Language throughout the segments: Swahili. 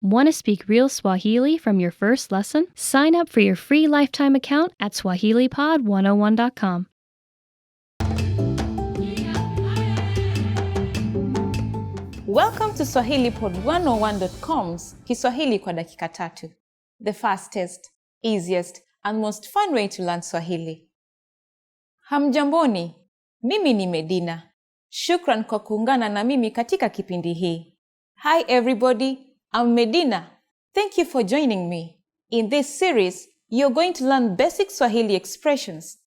Want to speak real Swahili from your first lesson? Sign up for your free lifetime account at swahilipod101.com. Welcome to SwahiliPod101.com's Kiswahili kwa dakika tatu, the fastest, easiest, and most fun way to learn Swahili. Hamjamboni, mimi ni Medina. Shukran kwa kuungana na mimi katika kipindi hii. Hi everybody, I'm Medina. Thank you for joining me. In this series, you're going to learn basic Swahili expressions.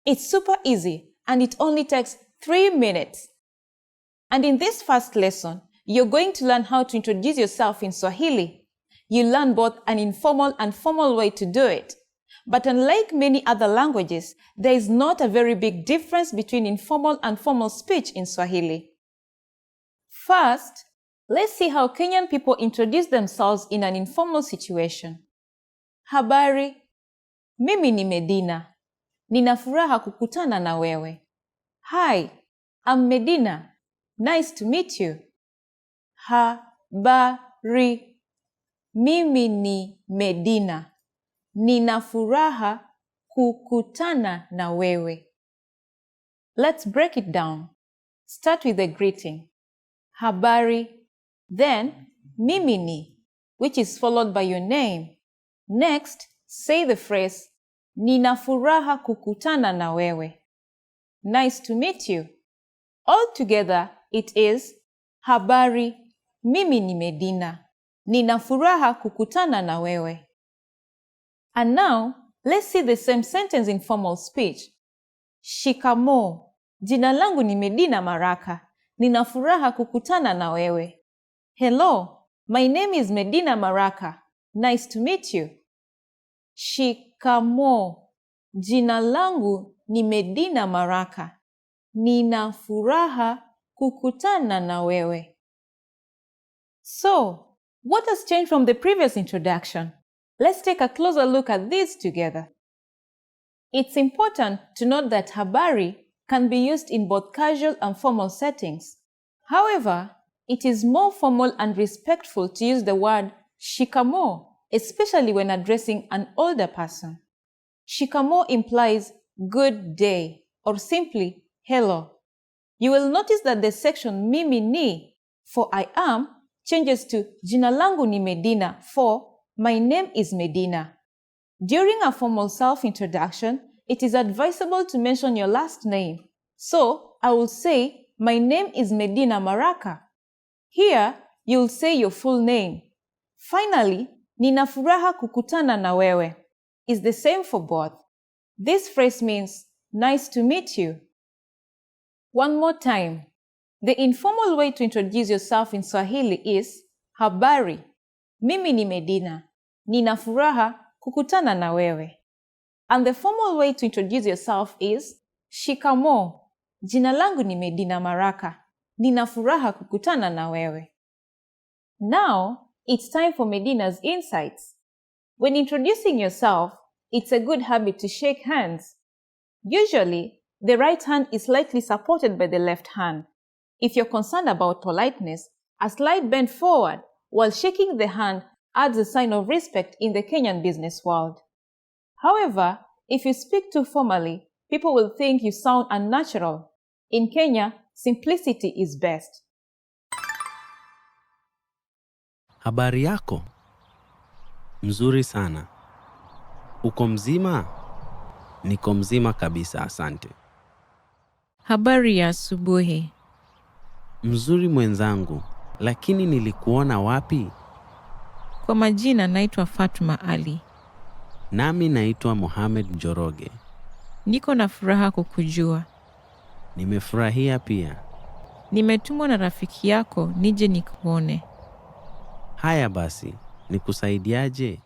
It's super easy and it only takes 3 minutes. And in this first lesson, you're going to learn how to introduce yourself in Swahili. You learn both an informal and formal way to do it. But unlike many other languages, there is not a very big difference between informal and formal speech in Swahili. First, let's see how Kenyan people introduce themselves in an informal situation. Habari, mimi ni Medina. Nina furaha kukutana na wewe. Hi, I'm Medina. Nice to meet you. Habari, mimi ni Medina. Nina furaha kukutana na wewe. Let's break it down. Start with the greeting. Habari, then mimi ni, which is followed by your name. Next, say the phrase, Nina furaha kukutana na wewe. Nice to meet you. All together, it is, Habari, mimi ni Medina. Nina furaha kukutana na wewe. And now, let's see the same sentence in formal speech. Shikamoo. Jina langu ni Medina Maraka. Nina furaha kukutana na wewe. Hello, my name is Medina Maraka. Nice to meet you. Shikamoo. Jina langu ni Medina Maraka. Nina furaha kukutana na wewe. So, what has changed from the previous introduction? Let's take a closer look at these together. It's important to note that habari can be used in both casual and formal settings. However, it is more formal and respectful to use the word shikamoo, especially when addressing an older person. Shikamoo implies good day or simply hello. You will notice that the section mimi ni, for I am, changes to jina langu ni Medina for my name is Medina. During a formal self-introduction, it is advisable to mention your last name. So, I will say, my name is Medina Maraka. Here, you'll say your full name. Finally, Nina furaha kukutana na wewe is the same for both. This phrase means, nice to meet you. One more time. The informal way to introduce yourself in Swahili is, Habari. Mimi ni Medina. Nina furaha kukutana na wewe. And the formal way to introduce yourself is, Shikamoo. Jina langu ni Medina Maraka. Nina furaha kukutana na wewe. Now, it's time for Medina's insights. When introducing yourself, it's a good habit to shake hands. Usually, the right hand is slightly supported by the left hand. If you're concerned about politeness, a slight bend forward while shaking the hand adds a sign of respect in the Kenyan business world. However, if you speak too formally, people will think you sound unnatural. In Kenya, simplicity is best. Habari yako? Nzuri sana. Uko mzima? Niko mzima kabisa, asante. Habari ya asubuhi. Mzuri mwenzangu, lakini nilikuona wapi? Kwa majina naitwa Fatuma Ali. Nami naitwa Mohamed Njoroge. Niko na furaha kukujua. Nimefurahia pia. Nimetumwa na rafiki yako nije nikuone. Haya basi, nikusaidiaje?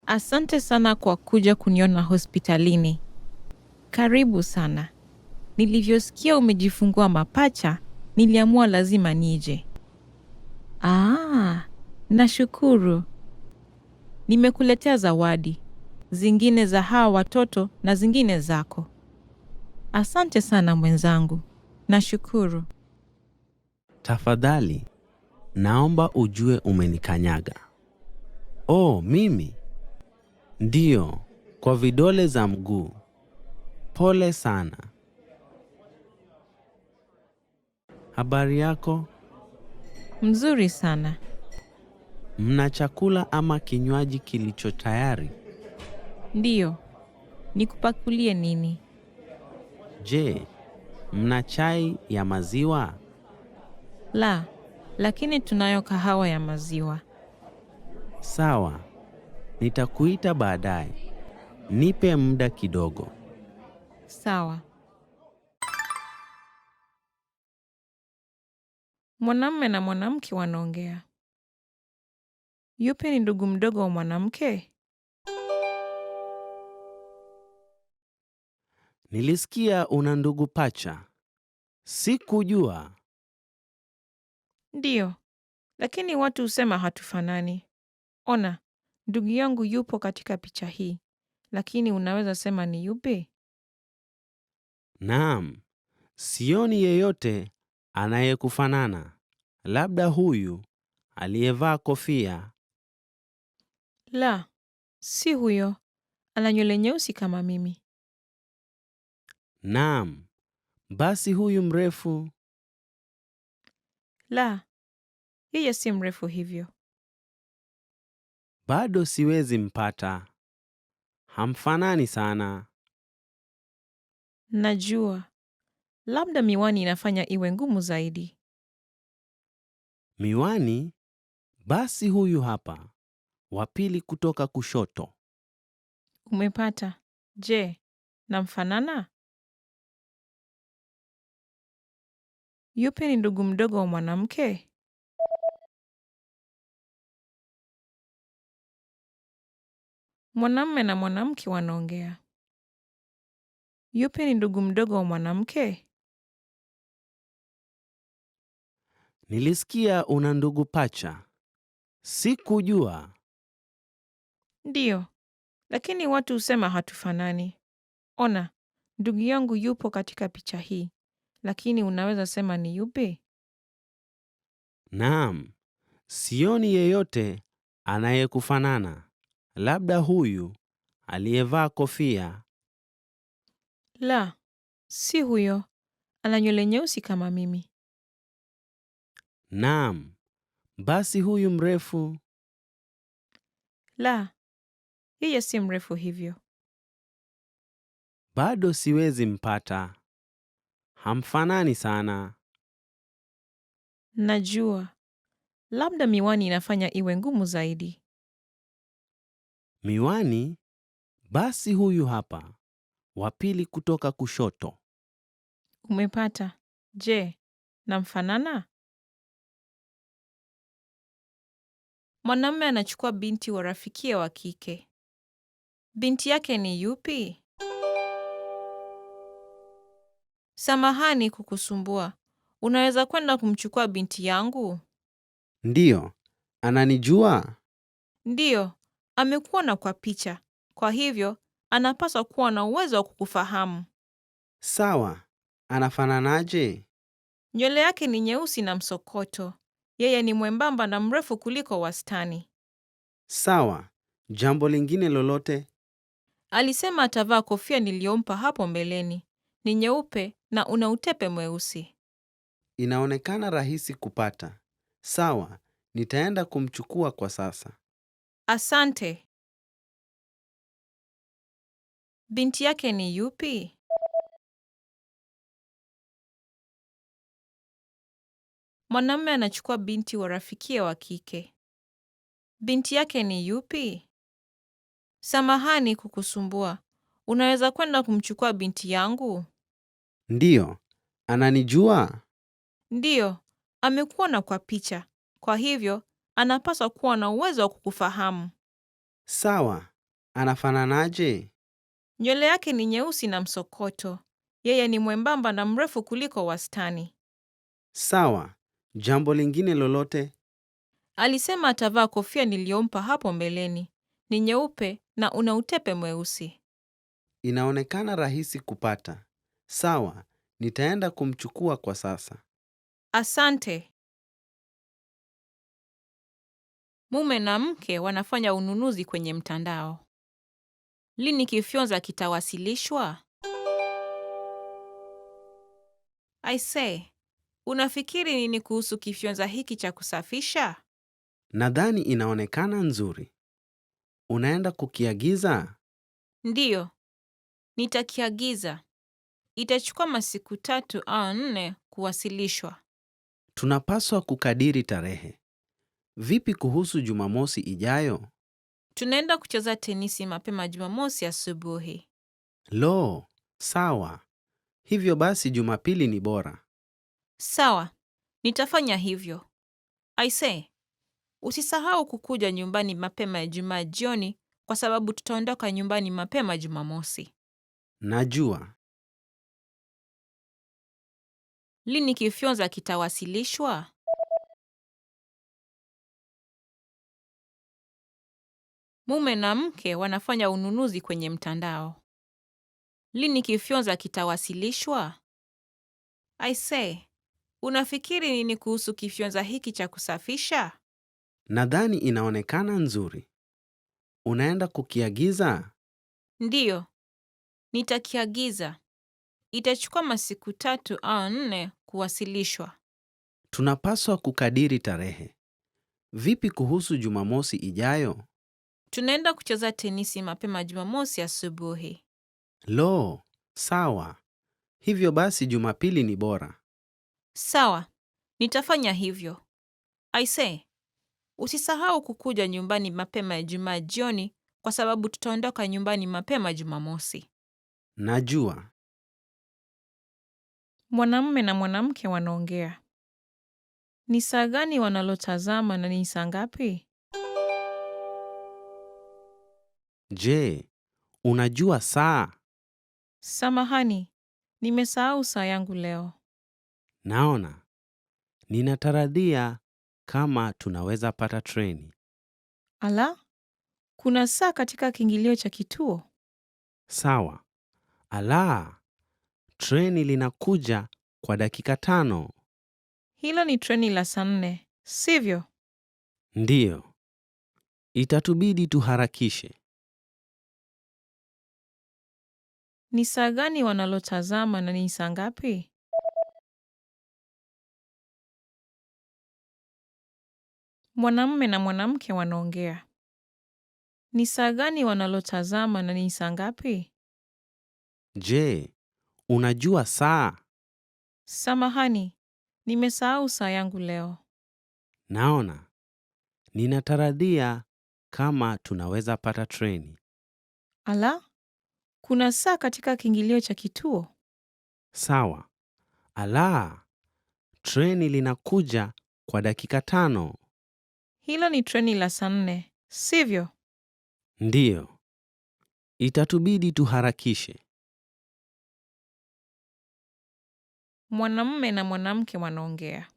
Asante sana kwa kuja kuniona hospitalini. Karibu sana. Nilivyosikia umejifungua mapacha, niliamua lazima nije. Nashukuru. Nimekuletea zawadi. Zingine za hawa watoto na zingine zako. Asante sana mwenzangu. Nashukuru. Tafadhali, Naomba ujue umenikanyaga. Oh, mimi? Ndio, kwa vidole za mguu. Pole sana. Habari yako? Mzuri sana. Mna chakula ama kinywaji kilicho tayari? Ndio. Nikupakulie nini? Je, mna chai ya maziwa? La, lakini tunayo kahawa ya maziwa. Sawa. Nitakuita baadaye. Nipe muda kidogo. Sawa. Mwanamume na mwanamke wanaongea. Yupi ni ndugu mdogo wa mwanamke? Nilisikia una ndugu pacha. Sikujua. Ndio, lakini watu husema hatufanani. Ona, ndugu yangu yupo katika picha hii, lakini unaweza sema ni yupi? Naam, sioni yeyote anayekufanana. Labda huyu aliyevaa kofia. La, si huyo. Ana nywele nyeusi kama mimi. Naam, basi huyu mrefu. La, yeye si mrefu hivyo. Bado siwezi mpata. Hamfanani sana. Najua. Labda miwani inafanya iwe ngumu zaidi. Miwani? Basi huyu hapa. Wa pili kutoka kushoto. Umepata. Je, namfanana? Yupi ni ndugu mdogo wa mwanamke? Mwanamume na mwanamke wanaongea. Yupi ni ndugu mdogo wa mwanamke? Nilisikia una ndugu pacha. Sikujua. Ndio, lakini watu husema hatufanani. Ona, ndugu yangu yupo katika picha hii, lakini unaweza sema ni yupi? Naam, sioni yeyote anayekufanana. Labda huyu aliyevaa kofia. La, si huyo. Ana nywele nyeusi kama mimi. Naam, basi huyu mrefu. La, yeye si mrefu hivyo. Bado siwezi mpata. Hamfanani sana. Najua. Labda miwani inafanya iwe ngumu zaidi. Miwani? Basi huyu hapa. Wa pili kutoka kushoto. Umepata. Je, namfanana? Mwanamume anachukua binti wa rafikia wa kike. Binti yake ni yupi? Samahani kukusumbua. Unaweza kwenda kumchukua binti yangu? Ndio. Ananijua? Ndio, amekuona kwa picha. Kwa hivyo, anapaswa kuwa na uwezo wa kukufahamu. Sawa. Anafananaje? Nywele yake ni nyeusi na msokoto. Yeye ni mwembamba na mrefu kuliko wastani. Sawa. Jambo lingine lolote? Alisema atavaa kofia niliyompa hapo mbeleni. Ni nyeupe na una utepe mweusi. Inaonekana rahisi kupata. Sawa. Nitaenda kumchukua kwa sasa. Asante. Binti yake ni yupi? Mwanamume anachukua binti wa rafikia wa kike. Binti yake ni yupi? Samahani kukusumbua. Unaweza kwenda kumchukua binti yangu? Ndio. Ananijua? Ndio, amekuona kwa picha. Kwa hivyo, anapaswa kuwa na uwezo wa kukufahamu. Sawa. Anafananaje? Nywele yake ni nyeusi na msokoto. Yeye ni mwembamba na mrefu kuliko wastani. Sawa. Jambo lingine lolote? Alisema atavaa kofia niliyompa hapo mbeleni. Ni nyeupe na una utepe mweusi. Inaonekana rahisi kupata. Sawa. Nitaenda kumchukua kwa sasa. Asante. Mume na mke wanafanya ununuzi kwenye mtandao. Lini kifyonza kitawasilishwa? I say, unafikiri nini kuhusu kifyonza hiki cha kusafisha? Nadhani inaonekana nzuri. Unaenda kukiagiza? Ndio, nitakiagiza. Itachukua masiku 3 au 4 kuwasilishwa. Tunapaswa kukadiri tarehe. Vipi kuhusu Jumamosi ijayo? Tunaenda kucheza tenisi mapema Jumamosi asubuhi. Lo, sawa. Hivyo basi Jumapili ni bora. Sawa, nitafanya hivyo. I say, usisahau kukuja nyumbani mapema Ijumaa jioni kwa sababu tutaondoka nyumbani mapema Jumamosi. Najua. Lini kifyonza kitawasilishwa? Mume na mke wanafanya ununuzi kwenye mtandao. Lini kifyonza kitawasilishwa? I say, unafikiri nini kuhusu kifyonza hiki cha kusafisha? Nadhani inaonekana nzuri. Unaenda kukiagiza? Ndio, nitakiagiza. Itachukua masiku 3 au 4 kuwasilishwa. Tunapaswa kukadiri tarehe. Vipi kuhusu Jumamosi ijayo? Tunaenda kucheza tenisi mapema Jumamosi asubuhi. Lo, sawa. Hivyo basi Jumapili ni bora. Sawa, nitafanya hivyo. I say, usisahau kukuja nyumbani mapema Ijumaa jioni kwa sababu tutaondoka nyumbani mapema Jumamosi. Najua. Mwanamume na mwanamke wanaongea. Ni saa gani wanalotazama na ni saa ngapi? Je, unajua saa? Samahani, nimesahau saa yangu leo. Naona. Ninatarajia kama tunaweza pata treni. Ala, kuna saa katika kiingilio cha kituo. Sawa. Alaa, treni linakuja kwa dakika 5. Hilo ni treni la saa 4, sivyo? Ndiyo. Itatubidi tuharakishe. Ni saa gani wanalotazama na ni saa ngapi? Mwanamume na mwanamke wanaongea. Ni saa gani wanalotazama na ni saa ngapi? Je, unajua saa? Samahani, nimesahau saa yangu leo. Naona. Ninatarajia kama tunaweza pata treni. Ala, kuna saa katika kiingilio cha kituo. Sawa. Alaa, treni linakuja kwa dakika 5. Hilo ni treni la saa 4, sivyo? Ndiyo. Itatubidi tuharakishe. Mwanamume na mwanamke wanaongea.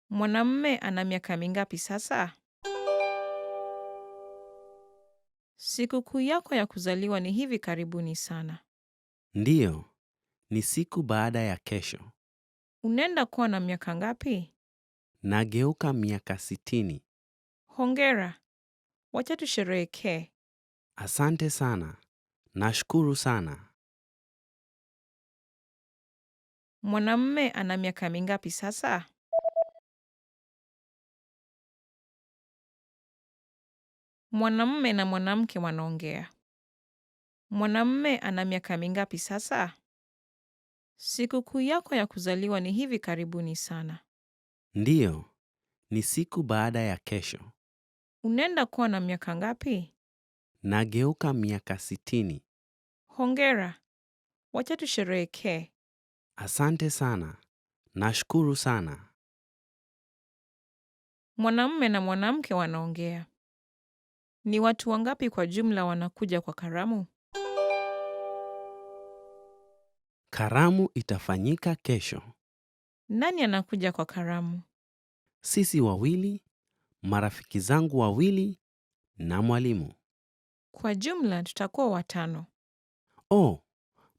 Mwanamume ana miaka mingapi sasa? Sikukuu yako ya kuzaliwa ni hivi karibuni sana. Ndiyo. Ni siku baada ya kesho. Unaenda kuwa na miaka ngapi? Nageuka miaka 60. Hongera. Wacha tusherehekee. Asante sana. Nashukuru sana. Mwanamume ana miaka mingapi sasa? Mwanamume na mwanamke wanaongea. Mwanamume ana miaka mingapi sasa? Sikukuu yako ya kuzaliwa ni hivi karibuni sana. Ndiyo. Ni siku baada ya kesho. Unaenda kuwa na miaka ngapi? Nageuka miaka 60. Hongera. Wacha tusherehekee. Asante sana. Nashukuru sana. Mwanamume na mwanamke wanaongea. Ni watu wangapi kwa jumla wanakuja kwa karamu? Karamu itafanyika kesho. Nani anakuja kwa karamu? Sisi wawili, marafiki zangu wawili na mwalimu. Kwa jumla tutakuwa 5. Oh,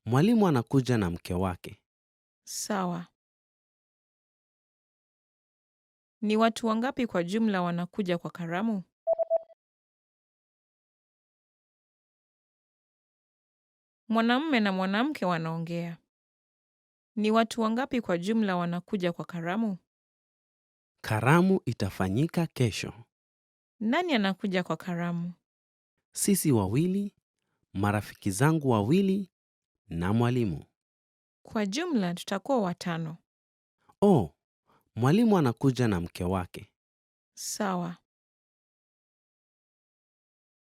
mwalimu anakuja na mke wake. Sawa. Ni watu wangapi kwa jumla wanakuja kwa karamu? Mwanamume na mwanamke wanaongea. Ni watu wangapi kwa jumla wanakuja kwa karamu? Karamu itafanyika kesho. Nani anakuja kwa karamu? Sisi wawili, marafiki zangu wawili na mwalimu. Kwa jumla tutakuwa 5. Oh, mwalimu anakuja na mke wake. Sawa.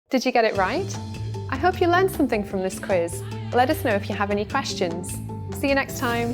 Did you get it right? I hope you learned something from this quiz. Let us know if you have any questions. See you next time.